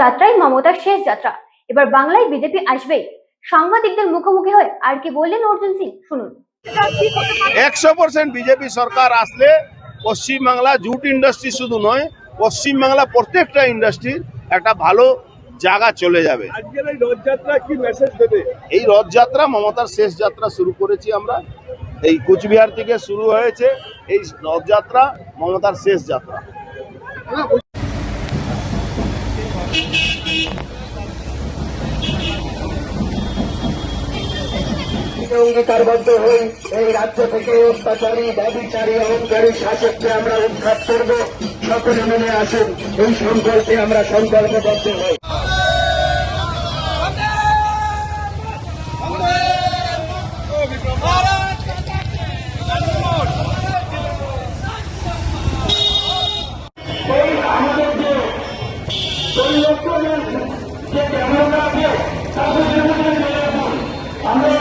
যাত্রাই মমতার শেষ যাত্রা। এবার বাংলায় বিজেপি আসবে। সাংবাদিকদের মুখোমুখি হয়ে আর কি বললেন অর্জুন সিং, শুনুন। 100% বিজেপি সরকার আসলে পশ্চিমবাংলা জুট ইন্ডাস্ট্রি শুধু নয়, পশ্চিমবাংলা প্রত্যেকটা ইন্ডাস্ট্রির একটা ভালো জায়গা চলে যাবে। আজকের এই রথযাত্রা কি মেসেজ দেবে? এই রথযাত্রা মমতার শেষ যাত্রা শুরু করেছি আমরা। এই কুচবিহার থেকে শুরু হয়েছে এই রথযাত্রা, মমতার শেষ যাত্রা। অঙ্গীকারবদ্ধ হই এই রাজ্য থেকে অত্যাচারী, ব্যভিচারী, অহংকারী শাসককে আমরা উৎখাত করব। সকলে মিলে আসুন, এই সংকল্পে আমরা সংকল্পবদ্ধ হই। আমাদের যে পরিবর্তনের যে ক্যামেরা আছে তাকে আমরা